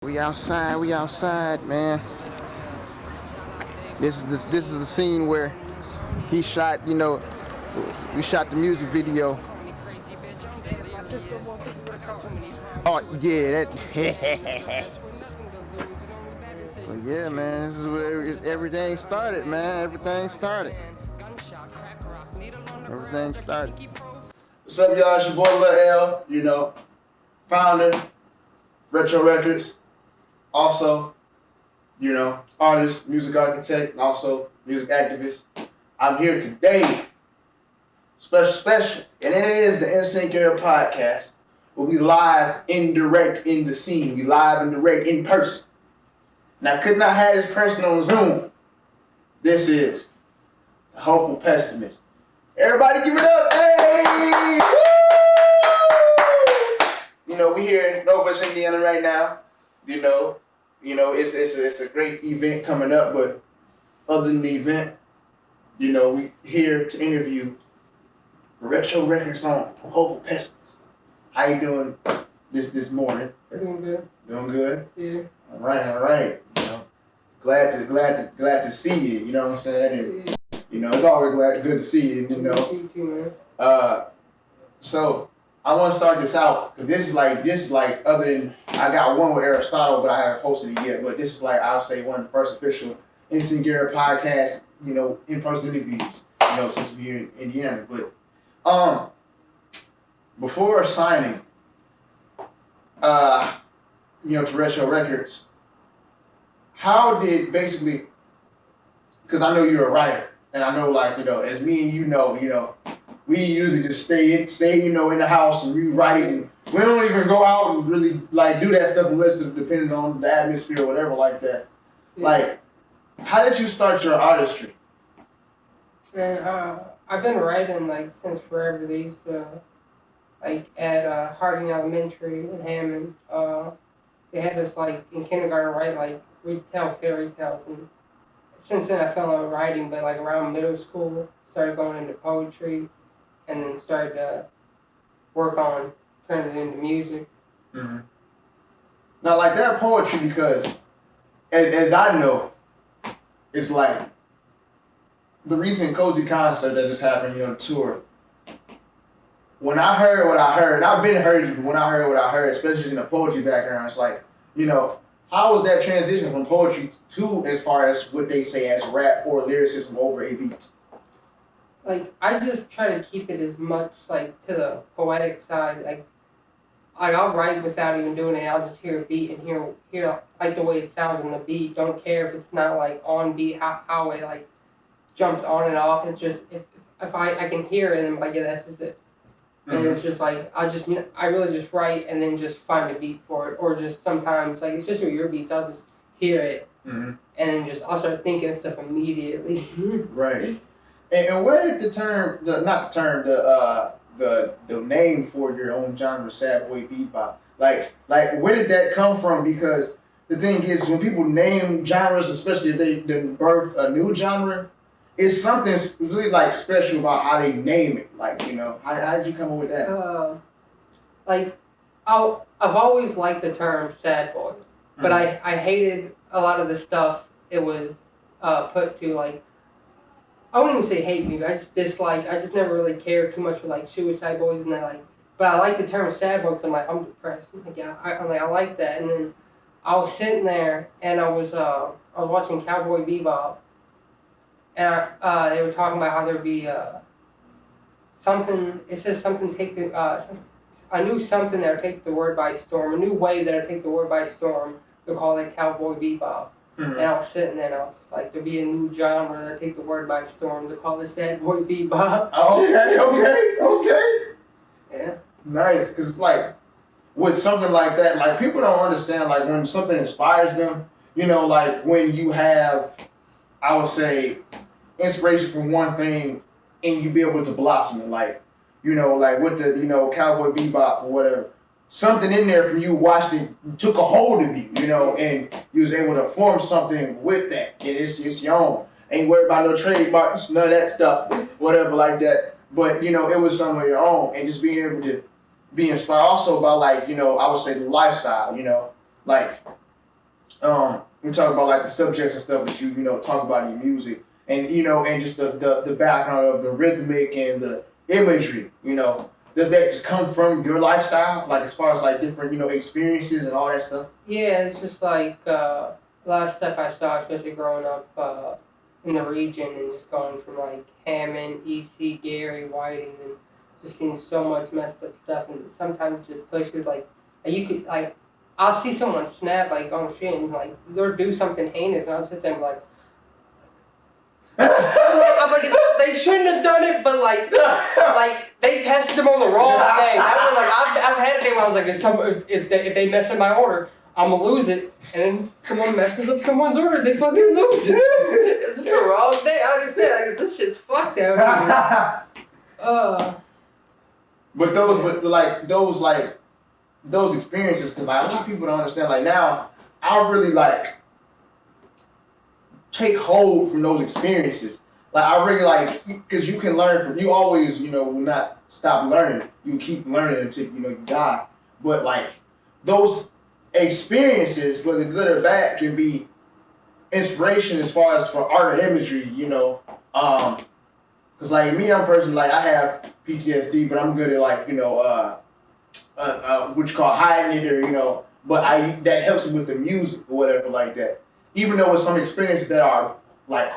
We outside, man. This is the scene where he shot, we shot the music video. Oh yeah, that. Well, yeah, man. This is where everything started, man. Everything started. Everything started. What's up, y'all? It's your boy Lil L, founder, Retro Records, also, artist, music architect, and also music activist. I'm here today, special, and it is the Synch podcast, where we live in direct in the scene. We live and direct in person. Now, I could not have this person on Zoom. This is the hopeful pessimist. Everybody give it up, hey! Woo! We here in Northwest Indiana right now. It's a great event coming up, but other than the event, we here to interview Retro Records on Hopeful Pessimist. How you doing this morning? Doing good. Doing good? Yeah. All right. Glad to see you. You know what I'm saying? And, it's always good to see you. See you too, man. So I want to start this out because this is like other than I got one with Aristotle, but I haven't posted it yet. But this is like I'll say one of the first official Instant Gear podcast, in-person interviews, since we're in Indiana. But before signing, to Retro Records, how did basically? Because I know you're a writer, and I know as me and we usually just stay in the house and we write, and we don't even go out and really do that stuff unless it's depending on the atmosphere or whatever like that. Yeah. How did you start your artistry? Man, I've been writing since forever. They used to at Harding Elementary in Hammond. They had us in kindergarten write we'd tell fairy tales, and since then I fell out writing. But around middle school, started going into poetry, and then started to work on turning it into music. Mm-hmm. Now, that poetry, because as I know, it's the recent Cozy concert that just happened, the tour. When I heard what I heard, and I've been heard when I heard what I heard, especially in a poetry background, it's how was that transition from poetry to as far as what they say as rap or lyricism over a beat? I just try to keep it as much to the poetic side. I'll write without even doing it. I'll just hear a beat and hear the way it sounds in the beat. Don't care if it's not on beat, how it jumps on and off. It's just if I can hear it and I'm yeah, that's just it. And it's just I really just write and then just find a beat for it, or just sometimes especially with your beats, I'll just hear it and then I'll start thinking stuff immediately. Right. And where did the name for your own genre, sad boy bebop, where did that come from? Because the thing is, when people name genres, especially if they then birth a new genre, it's something really special about how they name it. How did you come up with that? I've always liked the term sad boy, but I hated a lot of the stuff it was put to I wouldn't even say hate me, but I just dislike. I just never really cared too much for suicide boys and that But I like the term sad boy because I'm depressed. I like that. And then I was sitting there and I was watching Cowboy Bebop, and they were talking about how there'd be something. It says something take the I knew something that would take the world by storm. A new wave that would take the world by storm. They call it Cowboy Bebop. And I was sitting there and I was there'd be a new genre that take the word by storm. They call it sad boy bebop. Okay. Yeah. Nice, because with something like that, people don't understand when something inspires them, when you have, I would say, inspiration from one thing and you be able to blossom it, with the, Cowboy Bebop or whatever. Something in there from you watched it, took a hold of you, and you was able to form something with that. And it's your own. Ain't worried about no trademarks, none of that stuff, whatever like that. But, it was some of your own. And just being able to be inspired also by I would say the lifestyle, we talk about like the subjects and stuff that you talk about in your music, and and just the background of the rhythmic and the imagery. Does that just come from your lifestyle, like as far as like different experiences and all that stuff? Yeah, it's just like a lot of stuff I saw, especially growing up in the region and just going from like Hammond, EC, Gary, Whiting, and just seeing so much messed up stuff. And sometimes it just pushes like you could like I'll see someone snap like on the street and like they'll do something heinous, and I'll sit there and be like. I'm like, they shouldn't have done it, but like they tested them on the wrong day. I've had a day where I was like, if they mess up my order, I'm gonna lose it, and then someone messes up someone's order, they fucking lose it. It's just the wrong day. I understand. Like, this shit's fucked out here. But those experiences, because like a lot of people don't understand. Like now, I really like take hold from those experiences. Like I really like, because you can learn from, you always will not stop learning. You keep learning until you die. But like those experiences, whether good or bad, can be inspiration as far as for art or imagery. Because like me, I'm a person like I have PTSD, but I'm good at like what you call hiding it, or but that helps me with the music or whatever like that. Even though with some experiences that are like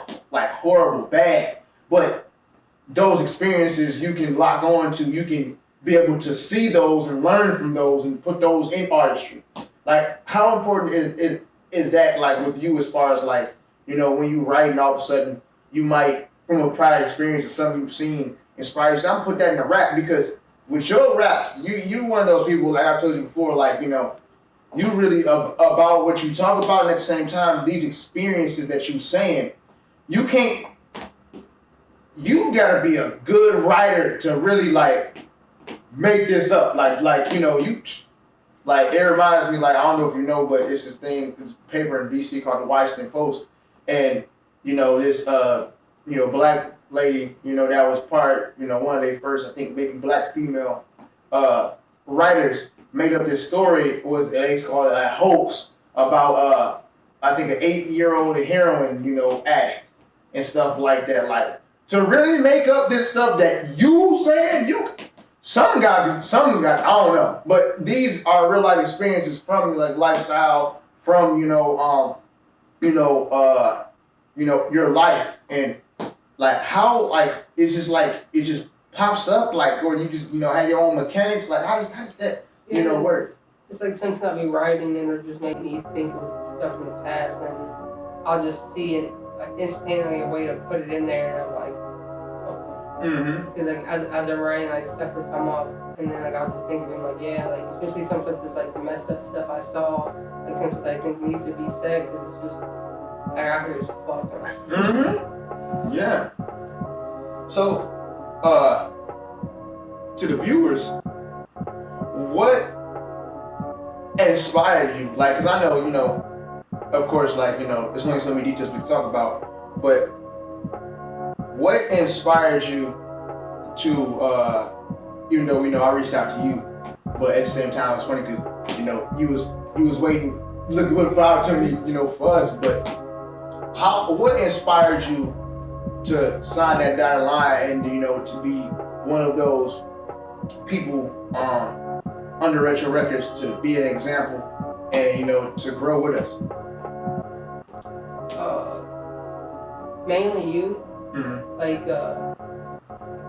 horrible, bad, but those experiences you can lock on to, you can be able to see those and learn from those and put those in artistry. Like how important is that like with you as far as like, when you write and all of a sudden you might from a prior experience or something you've seen inspire you. I'm put that in a rap because with your raps, you one of those people like I told you before, like you really about what you talk about, and at the same time, these experiences that you're saying, you gotta be a good writer to really like make this up. Like it reminds me, like I don't know if you know, but it's this thing, this paper in DC called the Washington Post, and this black lady, that was part, one of their first, I think maybe black female writers made up this story. They called it a hoax about I think an 8-year-old heroin addict and stuff like that. Like to really make up this stuff that you said something got I don't know, but these are real life experiences from like lifestyle, from your life, and like how like it's just like it just pops up, like, or you just have your own mechanics. Like how does that work? It's like something I'll be writing and it'll just make me think of stuff in the past, and I'll just see it like instantly, a way to put it in there, and I'm like, because like as I'm writing, like stuff will come up, and then like I'll just think of it like, yeah, like especially some stuff that's like the messed up stuff I saw, like something that I think needs to be said, because it's just like out here is fucked up. Yeah. So, to the viewers, what inspired you? Like, cause I know, of course, like, there's only so many details we can talk about, but what inspired you to, even though, I reached out to you, but at the same time, it's funny because, you was waiting, looking for the opportunity, for us, but what inspired you to sign that dotted line and, to be one of those people, under Retro Records, to be an example and to grow with us? Mainly you. Like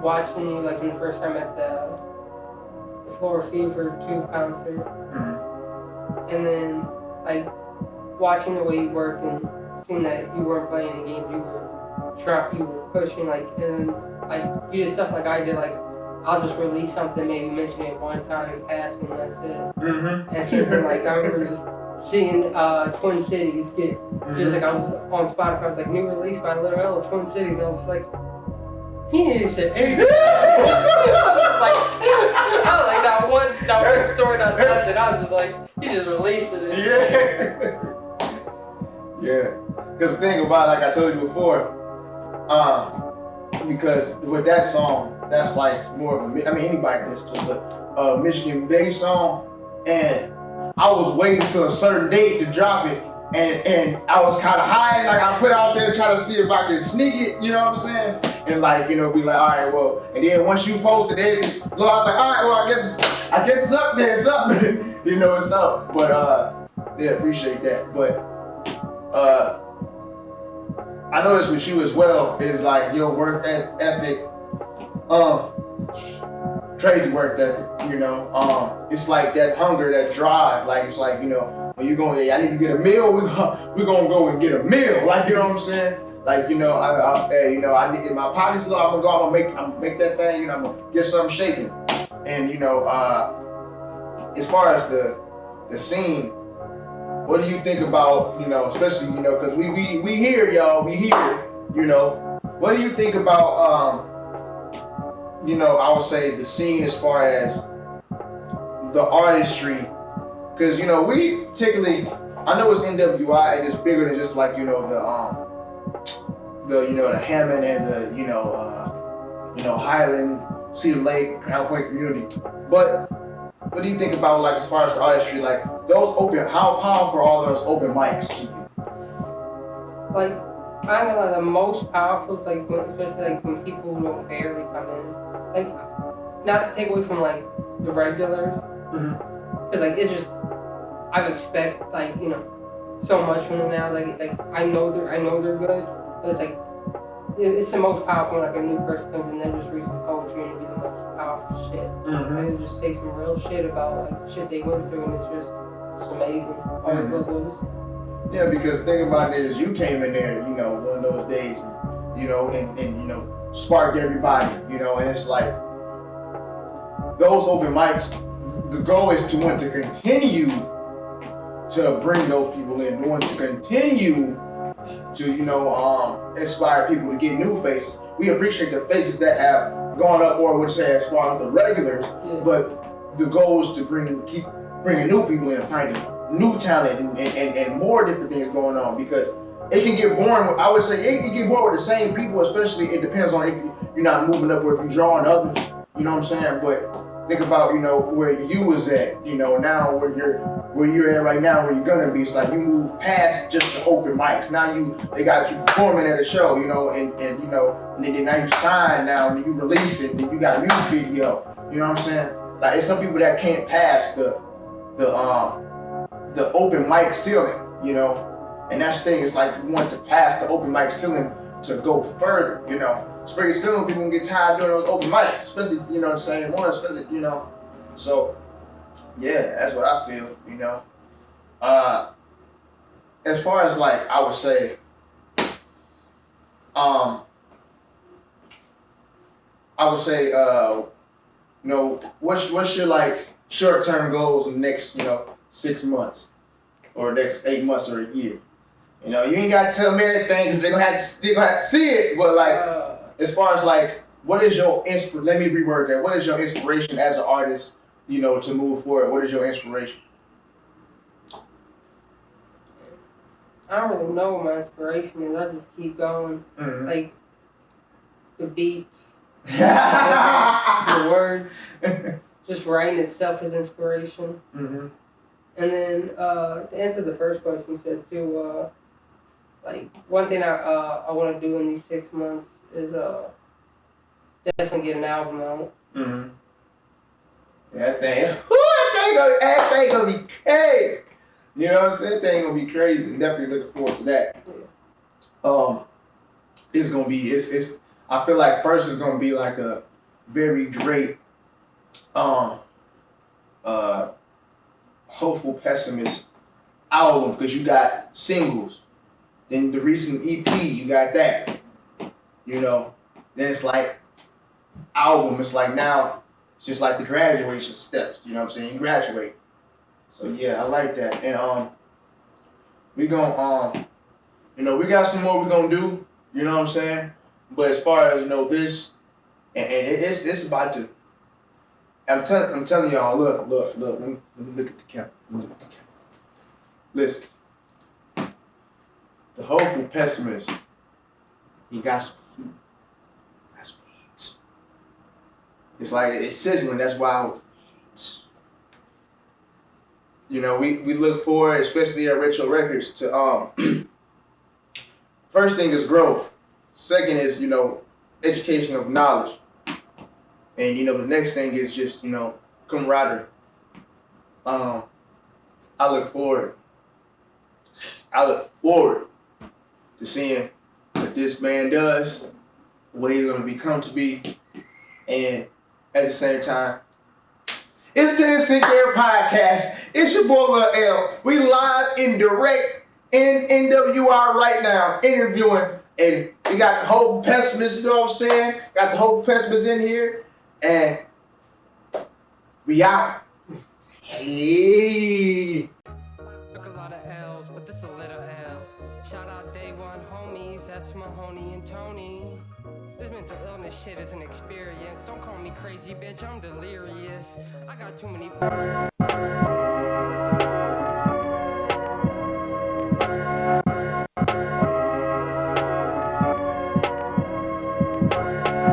watching you like in the first time at the Floor Fever 2 concert, and then like watching the way you work and seeing that you weren't playing the games, you were pushing, like, and like you did stuff like I did, like I'll just release something, maybe mention it one time in passing, and that's it. And so like I remember just seeing Twin Cities get just like I was on Spotify, I was like new release by LILEL, Twin Cities, and I was like, he said, hey. Like I was like not one story, not nothing. I was just like, he just released it. Yeah. Because the thing about, like I told you before, because with that song, that's like more of anybody can listen to it, but Michigan based song, and I was waiting till a certain date to drop it, and I was kind of high, like I put out there trying to see if I could sneak it, you know what I'm saying? And like, you know, be like, all right, well, and then once you posted it, I was like, all right, well, I guess it's up there, it's up, you know, it's up. But yeah, appreciate that. But I noticed with you as well is like your work ethic, crazy work ethic, you know. It's like that hunger, that drive, like it's like, you know, when you going, I need to get a meal, we're gonna go and get a meal, like, you know what I'm saying? Like, you know, you know, I need, in my pocket's low, I'm gonna make that thing, you know, I'm gonna get something shaking. And you know, as far as the scene, what do you think about, you know, especially, you know, because we here, y'all, we here, you know, what do you think about, you know, I would say the scene as far as the artistry, because, you know, we particularly, I know it's NWI and it's bigger than just like, you know, the you know, the Hammond and the, you know, Highland, Cedar Lake, Crown Point community. But what do you think about, like, as far as the artistry, like those open, how powerful are those open mics to you? Like, I know like the most powerful is like when, especially like when people don't barely come in. Like, not to take away from like the regulars, because like it's just I expect like, you know, so much from them now. Like I know they're good, but it's like it's the most powerful when like a new person comes in and just read some poetry and it'd be the most powerful shit. And just say some real shit about like shit they went through, and it's amazing. Always love those. Yeah, because the thing about it is you came in there, you know, one of those days, you know, and you know, sparked everybody, you know, and it's like those open mics, the goal is to want to continue to bring those people in, want to continue to, you know, inspire people to get new faces. We appreciate the faces that have gone up, or would say as far as the regulars, but the goal is to keep bringing new people in, finding new talent and more different things going on, because it can get boring. I would say it can get bored with the same people, especially it depends on if you're not moving up or if you're drawing others, you know what I'm saying? But think about, you know, where you was at, you know, now where you're at right now, where you're gonna be. It's like you move past just the open mics. Now they got you performing at a show, you know, and you know, and then now you sign now, and then you release it, and then you got a music video, you know what I'm saying? Like, it's some people that can't pass the open mic ceiling, you know, and that's the thing. It's like you want to pass the open mic ceiling to go further, you know. It's pretty soon people can get tired of doing those open mics, especially, you know, the same one, especially, you know. So yeah, that's what I feel, you know. As far as like, I would say, you know, what's your like short-term goals in the next, you know, 6 months or next 8 months or a year? You know, you ain't got to tell them everything because they're gonna have to see it. But like, as far as like, what is your let me reword that. What is your inspiration as an artist, you know, to move forward? What is your inspiration? I don't really know what my inspiration is. I just keep going. Like the beats, the words, just writing itself is inspiration. And then to answer the first question you said too, like one thing I want to do in these 6 months is definitely get an album out. That thing gonna be crazy. You know what I'm saying? That thing gonna be crazy. I'm definitely looking forward to that. It's gonna be it's I feel like first it's gonna be like a very great hopeful pessimist album, because you got singles. Then the recent EP, you got that. You know, then it's like album. It's like now it's just like the graduation steps. You know what I'm saying? You graduate. So yeah, I like that. And we gonna you know, we got some more we gonna do. You know what I'm saying? But as far as, you know, this and it's about to. I'm telling y'all. Look. Let me look at the camera. Listen. The hopeful pessimist, he got some heat. It's like it's sizzling. That's why You know, we look forward, especially at Retro Records, to first thing is growth. Second is, you know, education of knowledge. And, you know, the next thing is just, you know, camaraderie. I look forward. I look forward to seeing what this man does, what he's going to become to be, and at the same time, it's the Synch podcast. It's your boy Lil L. We live in direct in NWR right now, interviewing, and we got the whole Pessimist, you know what I'm saying? Got the whole Pessimist in here, and we out. Hey. Took a lot of L's, but this a little L. Shout out day one homies, that's Mahoney and Tony. This mental illness shit is an experience. Don't call me crazy, bitch, I'm delirious. I got too many